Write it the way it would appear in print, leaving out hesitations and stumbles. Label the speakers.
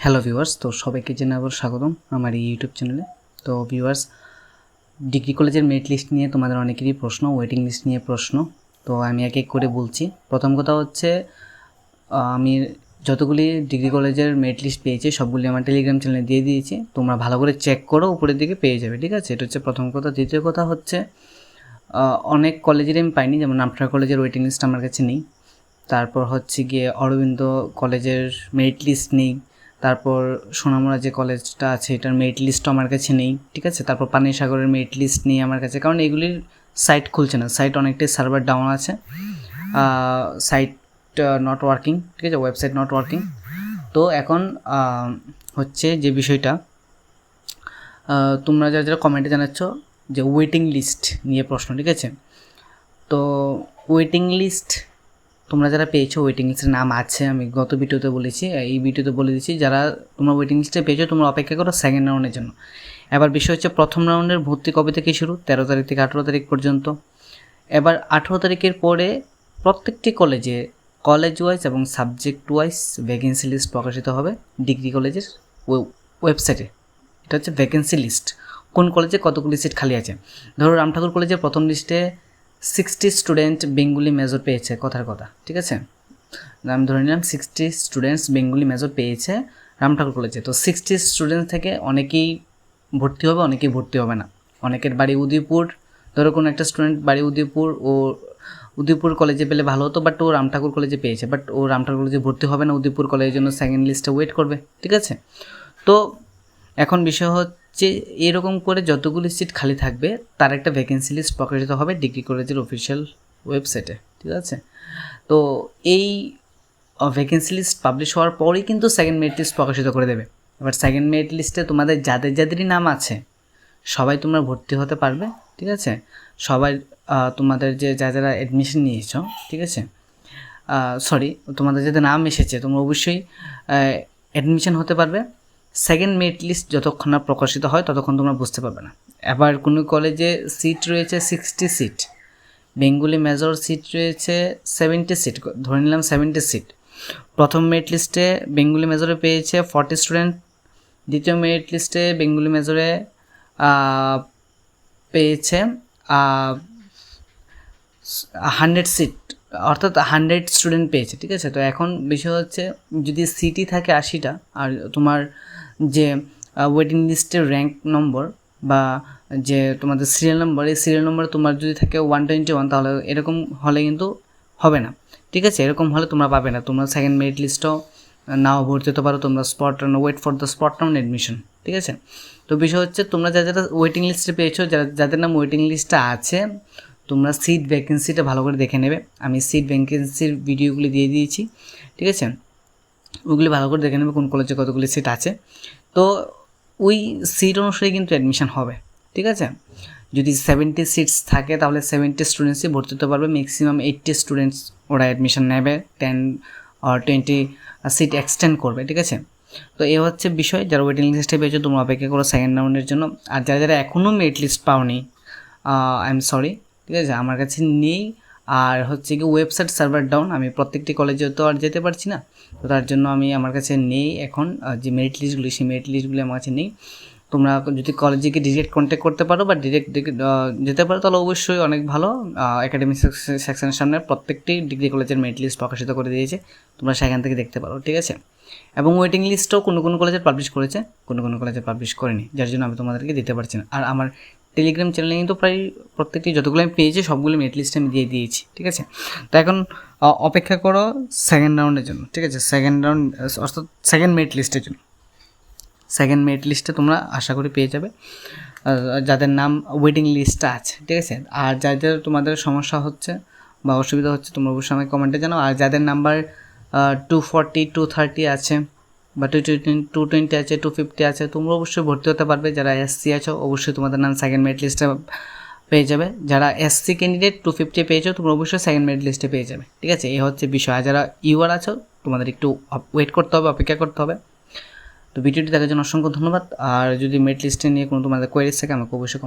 Speaker 1: Hello viewers, তো সবাইকে জানাবো স্বাগতম আমার এই ইউটিউব চ্যানেলে। তো ভিউয়ার্স, ডিগ্রি কলেজের মেরিট লিস্ট নিয়ে তোমাদের অনেকেরই প্রশ্ন, ওয়েটিং লিস্ট নিয়ে প্রশ্ন। তো আমি এক এক করে বলছি। প্রথম কথা হচ্ছে, আমি যতগুলি ডিগ্রি কলেজের মেরিট লিস্ট পেয়েছি সবগুলি আমার টেলিগ্রাম চ্যানেলে দিয়ে দিয়েছি। তোমরা ভালো করে চেক করো, উপরের দিকে পেয়ে যাবে, ঠিক আছে? এটা হচ্ছে প্রথম কথা। দ্বিতীয় কথা হচ্ছে, অনেক কলেজেরই আমি পাইনি, যেমন আমফারা কলেজের ওয়েটিং লিস্ট আমার কাছে নেই। তারপর হচ্ছে গিয়ে অরবিন্দ কলেজের মেরিট লিস্ট নেই। তারপর সোনামুড়া যে কলেজটা আছে এটার মেরিট লিস্টও আমার কাছে নেই, ঠিক আছে? তারপর পানিসাগরের মেরিট লিস্ট নেই আমার কাছে, কারণ এগুলির সাইট খুলছে না, সাইট অনেকটাই সার্ভার ডাউন আছে, সাইট নট ওয়ার্কিং, ঠিক আছে? Website not working. তো এখন হচ্ছে যে বিষয়টা, তোমরা যারা যারা কমেন্টে জানাচ্ছ যে ওয়েটিং লিস্ট নিয়ে প্রশ্ন, ঠিক আছে? তো ওয়েটিং লিস্ট তোমরা যারা পেয়েছো, ওয়েটিং লিস্টের নাম আছে, আমি গত ভিডিওতে বলেছি, এই ভিডিওতে বলে দিচ্ছি, যারা তোমরা ওয়েটিং লিস্টে পেয়েছো তোমরা অপেক্ষা করো সেকেন্ড রাউন্ডের জন্য। এবার বিষয় হচ্ছে, প্রথম রাউন্ডের ভর্তি কবে থেকে শুরু? 13 তারিখ থেকে 18 তারিখ পর্যন্ত। এবার 18 তারিখের পরে প্রত্যেকটি কলেজে কলেজ ওয়াইজ এবং সাবজেক্ট ওয়াইজ ভ্যাকেন্সি লিস্ট প্রকাশিত হবে ডিগ্রি কলেজের ওয়েবসাইটে। এটা হচ্ছে ভ্যাকেন্সি লিস্ট, কোন কলেজে কতগুলি সিট খালি আছে। ধরো রামঠাকুর কলেজের প্রথম লিস্টে 60 স্টুডেন্ট বেঙ্গলি মেজর পেয়েছে, কথার কথা, ঠিক আছে? আমি ধরে নিলাম 60 স্টুডেন্টস বেঙ্গলি মেজর পেয়েছে রামঠাকুর কলেজে। তো 60 স্টুডেন্টস থেকে অনেকেই ভর্তি হবে, অনেকেই ভর্তি হবে না। অনেকের বাড়ি উদয়পুর, ধরো কোনো একটা স্টুডেন্ট বাড়ি উদয়পুর, ও উদয়পুর কলেজে পেলে ভালো হতো, বাট ও রামঠাকুর কলেজে পেয়েছে, বাট ও রামঠাকুর কলেজে ভর্তি হবে না, উদয়পুর কলেজের জন্য সেকেন্ড লিস্টে ওয়েট করবে, ঠিক আছে? তো এখন বিষয় হচ্ছে, এরকম করে যতগুলি সিট খালি থাকবে তার একটা ভ্যাকেন্সি লিস্ট প্রকাশিত হবে ডিগ্রি কলেজের অফিসিয়াল ওয়েবসাইটে, ঠিক আছে? তো এই ভ্যাকেন্সি লিস্ট পাবলিশ হওয়ার পরেই কিন্তু সেকেন্ড মেরিট লিস্ট প্রকাশিত করে দেবে। এবার সেকেন্ড মেরিট লিস্টে তোমাদের যাদের যাদেরই নাম আছে সবাই তোমরা ভর্তি হতে পারবে, ঠিক আছে? সবাই তোমাদের যে যারা অ্যাডমিশন নিয়েছো, ঠিক আছে, সরি, তোমাদের যাদের নাম এসেছে তোমরা অবশ্যই অ্যাডমিশন হতে পারবে। সেকেন্ড মেরিট লিস্ট যতক্ষণ না প্রকাশিত হয় ততক্ষণ তোমরা বুঝতে পারবে না। এবার কোনো কলেজে সিট রয়েছে 60 সিট, বেঙ্গলি মেজর সিট রয়েছে 70 সিট, ধরে নিলাম 70 সিট। প্রথম মেরিট লিস্টে বেঙ্গলি মেজরে পেয়েছে 40 স্টুডেন্ট, দ্বিতীয় মেরিট লিস্টে বেঙ্গলি মেজরে পেয়েছে 100 সিট, অর্থাৎ 100 স্টুডেন্ট পেয়েছে, ঠিক আছে? তো এখন বিষয় হচ্ছে, যদি সিটই থাকে 80টা আর তোমার যে ওয়েটিং লিস্টের র্যাঙ্ক নম্বর বা যে তোমাদের সিরিয়াল নম্বর, এই সিরিয়াল নম্বর তোমার যদি থাকে 121, তাহলে এরকম হলে কিন্তু হবে না, ঠিক আছে? এরকম হলে তোমরা পাবে না, তোমরা সেকেন্ড মেরিট লিস্টও নাও ভর্তি হতে পারো, তোমরা wait for the spot round admission, ঠিক আছে? তো বিষয় হচ্ছে, তোমরা যারা ওয়েটিং লিস্টে পেয়েছো, যাদের নাম ওয়েটিং লিস্টে আছে, তোমরা সিট ভ্যাকেন্সিটা ভালো করে দেখে নেবে। আমি সিট ভ্যাকেন্সির ভিডিওগুলি দিয়ে দিয়েছি, ঠিক আছে? ওগুলি ভালো করে দেখে নেবে কোন কলেজে কতগুলি সিট আছে। তো ওই সিট অনুসারে কিন্তু অ্যাডমিশন হবে, ঠিক আছে? যদি 70 সিটস থাকে তাহলে 70 স্টুডেন্টসই ভর্তি হতে পারবে, ম্যাক্সিমাম 80 স্টুডেন্টস ওরা অ্যাডমিশন নেবে, 10 or 20 সিট এক্সটেন্ড করবে, ঠিক আছে? তো এ হচ্ছে বিষয়। যারা ওয়েটিং লিস্টে পেয়েছো তোমরা অপেক্ষা করো সেকেন্ড রাউন্ডের জন্য। আর যারা যারা এখনও মেরিট লিস্ট পাওনি, আই এম সরি, ঠিক আছে? আমার কাছে নেই, আর হচ্ছে কি ওয়েবসাইট সার্ভার ডাউন, আমি প্রত্যেকটি কলেজে তো আর যেতে পারছি না, তো তার জন্য আমার কাছে নেই এখন যে মেরিট লিস্টগুলি, সেই মেরিট লিস্টগুলি আমার কাছে নেই। তোমরা যদি কলেজে গিয়ে ডিরেক্ট কন্ট্যাক্ট করতে পারো বা ডিরেক্ট যেতে পারো তাহলে অবশ্যই অনেক ভালো। একাডেমিক সেকশনের সামনে প্রত্যেকটি ডিগ্রি কলেজের মেরিট লিস্ট প্রকাশিত করে দিয়েছে, তোমরা সেখান থেকে দেখতে পারো, ঠিক আছে? এবং ওয়েটিং লিস্টও কোনো কোনো কলেজে পাবলিশ করেছে, কোনো কোনো কলেজে পাবলিশ করেনি, যার জন্য আমি তোমাদেরকে দিতে পারছি না। আর আমার টেলিগ্রাম চ্যানেলে কিন্তু প্রায় প্রত্যেকটি যতগুলো আমি পেয়েছি সবগুলো মেরিট লিস্টে আমি দিয়ে দিয়েছি, ঠিক আছে? তো এখন অপেক্ষা করো সেকেন্ড রাউন্ডের জন্য, ঠিক আছে? সেকেন্ড রাউন্ড অর্থাৎ সেকেন্ড মেরিট লিস্টের জন্য। সেকেন্ড মেরিট লিস্টে তোমরা আশা করি পেয়ে যাবে যাদের নাম ওয়েটিং লিস্টে আছে, ঠিক আছে? আর যাদের তোমাদের সমস্যা হচ্ছে বা অসুবিধা হচ্ছে তোমরা অবশ্যই আমাকে কমেন্টে জানাও। আর যাদের নাম্বার 240, 230 আছে বা 220 আছে, 250 আছে, তোমরা অবশ্যই ভর্তি হতে পারবে। যারা এসসি আছো অবশ্যই তোমাদের নাম সেকেন্ড মেরিট লিস্টে পেয়ে যাবে। যারা এসসি ক্যান্ডিডেট 250 পেয়েছো তোমরা অবশ্যই সেকেন্ড মেরিট লিস্টে পেয়ে যাবে, ঠিক আছে? এই হচ্ছে বিষয়। আর যারা ইউআর আছো তোমাদের একটু ওয়েট করতে হবে, অপেক্ষা করতে হবে। তো ভিডিওটি দেখার জন্য অসংখ্য ধন্যবাদ। আর যদি মেরিট লিস্টে নিয়ে কোনো তোমাদের কোয়েরিজ থাকে আমাকে অবশ্যই